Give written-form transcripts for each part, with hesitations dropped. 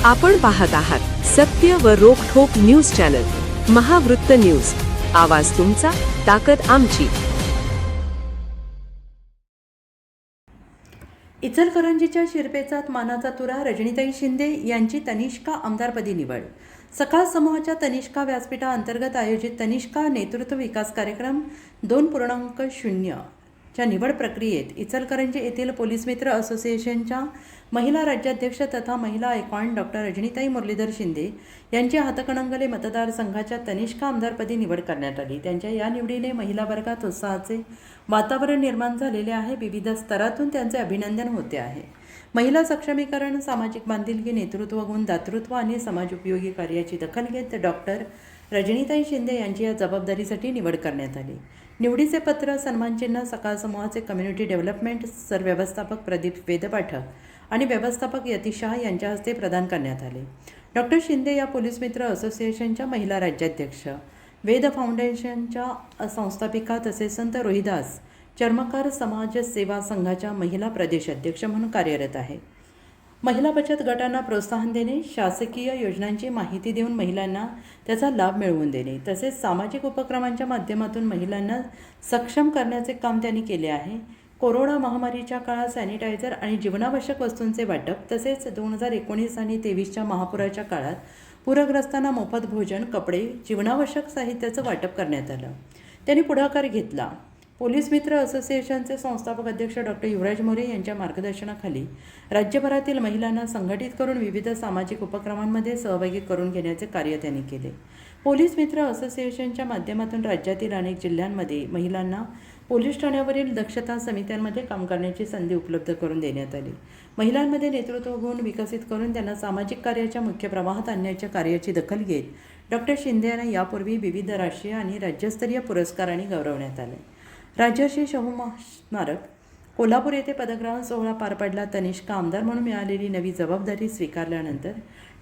आपण पाहत आहात सत्य व रोखठोक न्यूज चॅनल महावृत्त न्यूज. आवाज तुमचा, ताकद आमची. इचलकरंजीच्या शिरपेचात मानाचा तुरा रजनीताई शिंदे यांची तनिष्का आमदारपदी निवड. सकाळ समूहाच्या तनिष्का व्यासपीठाअंतर्गत आयोजित तनिष्का नेतृत्व विकास कार्यक्रम 2.0 च्या निवड प्रक्रियेत इचलकरंजी येथील पोलीस मित्र असोसिएशनच्या महिला राज्याध्यक्ष तथा महिला आयकॉन डॉक्टर रजनीताई मुरलीधर शिंदे यांची हातकणंगले मतदारसंघाच्या तनिष्का आमदारपदी निवड करण्यात आली. त्यांच्या या निवडीने महिला वर्गात उत्साहाचे वातावरण निर्माण झालेले आहे. विविध स्तरातून त्यांचे अभिनंदन होते आहे. महिला सक्षमीकरण, सामाजिक बांधिलकी, नेतृत्व गुण, दातृत्व आणि समाजोपयोगी कार्याची दखल घेत डॉक्टर रजनीताई शिंदे यांची या जबाबदारीसाठी निवड करण्यात आली. निवडीचे पत्र, सन्मानचिन्ह सकाळ समूहाचे कम्युनिटी डेव्हलपमेंट सरव्यवस्थापक प्रदीप वेदपाठक आणि व्यवस्थापक यती शाह यांच्या हस्ते प्रदान करण्यात आले. डॉक्टर शिंदे या पोलीस मित्र असोसिएशनच्या महिला राज्याध्यक्ष, वेद फाउंडेशनच्या संस्थापिका तसेच संत रोहिदास चर्मकार समाज सेवा संघाच्या महिला प्रदेश अध्यक्ष म्हणून कार्यरत आहे. महिला बचत गटांना प्रोत्साहन देणे, शासकीय योजनांची माहिती देऊन महिलांना त्याचा लाभ मिळवून देणे तसेच सामाजिक उपक्रमांच्या माध्यमातून महिलांना सक्षम करण्याचे काम त्यांनी केले आहे. कोरोना महामारीच्या काळात सॅनिटायझर आणि जीवनावश्यक वस्तूंचे वाटप तसेच 2019 आणि 2023च्या महापुराच्या काळात पूरग्रस्तांना मोफत भोजन, कपडे, जीवनावश्यक साहित्याचं वाटप करण्यात आलं. त्यांनी पुढाकार घेतला. पोलीस मित्र असोसिएशनचे संस्थापक अध्यक्ष डॉक्टर युवराज मोरे यांच्या मार्गदर्शनाखाली राज्यभरातील महिलांना संघटित करून विविध सामाजिक उपक्रमांमध्ये सहभागी करून घेण्याचे कार्य त्यांनी केले. पोलीस मित्र असोसिएशनच्या माध्यमातून राज्यातील अनेक जिल्ह्यांमध्ये महिलांना पोलीस ठाण्यावरील दक्षता समित्यांमध्ये काम करण्याची संधी उपलब्ध करून देण्यात आली. महिलांमध्ये नेतृत्व गुण विकसित करून त्यांना सामाजिक कार्याच्या मुख्य प्रवाहात आणण्याच्या कार्याची दखल घेत डॉक्टर शिंदे यांना यापूर्वी विविध राष्ट्रीय आणि राज्यस्तरीय पुरस्कारांनी गौरवण्यात आले. राजर्षी शाहू स्मारक कोल्हापूर येथे पदग्रहण सोहळा पार पडला. तनिष्का आमदार म्हणून मिळालेली नवी जबाबदारी स्वीकारल्यानंतर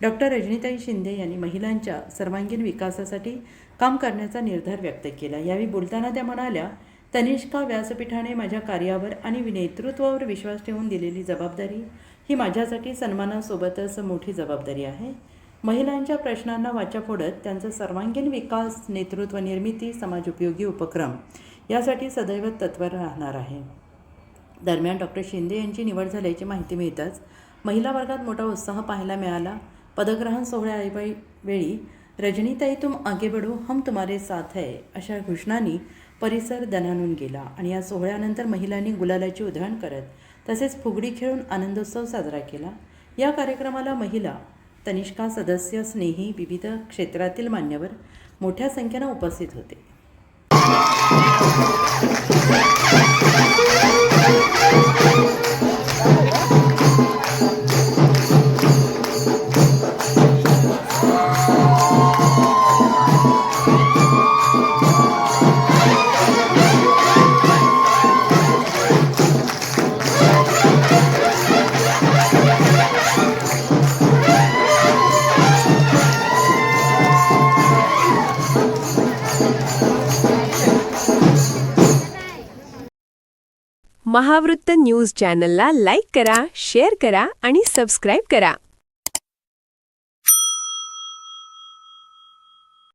डॉक्टर रजनीताई शिंदे यांनी महिलांच्या सर्वांगीण विकासासाठी काम करण्याचा निर्धार व्यक्त केला. यावेळी बोलताना त्या म्हणाल्या, तनिष्का व्यासपीठाने माझ्या कार्यावर आणि नेतृत्वावर विश्वास ठेवून दिलेली जबाबदारी ही माझ्यासाठी सन्मानासोबतच मोठी जबाबदारी आहे. महिलांच्या प्रश्नांना वाचा फोडत त्यांचा सर्वांगीण विकास, नेतृत्व निर्मिती, समाजोपयोगी उपक्रम यासाठी सदैव तत्पर राहणार आहे. दरम्यान डॉक्टर शिंदे यांची निवड झाल्याची माहिती मिळताच महिला वर्गात मोठा उत्साह पाहायला मिळाला. पदग्रहण सोहळ्यावेळी रजनीताई तुम आगे बढ़ो, हम तुम्हारे साथ है अशा घोषणांनी परिसर दणाणून गेला आणि या सोहळ्यानंतर महिलांनी गुलालाची उधळण करत तसेच फुगडी खेळून आनंदोत्सव साजरा केला. या कार्यक्रमाला महिला, तनिष्का सदस्य, स्नेही, विविध क्षेत्रातील मान्यवर मोठ्या संख्येने उपस्थित होते. महावृत्त न्यूज चॅनलला लाईक करा, शेअर करा आणि सबस्क्राईब करा.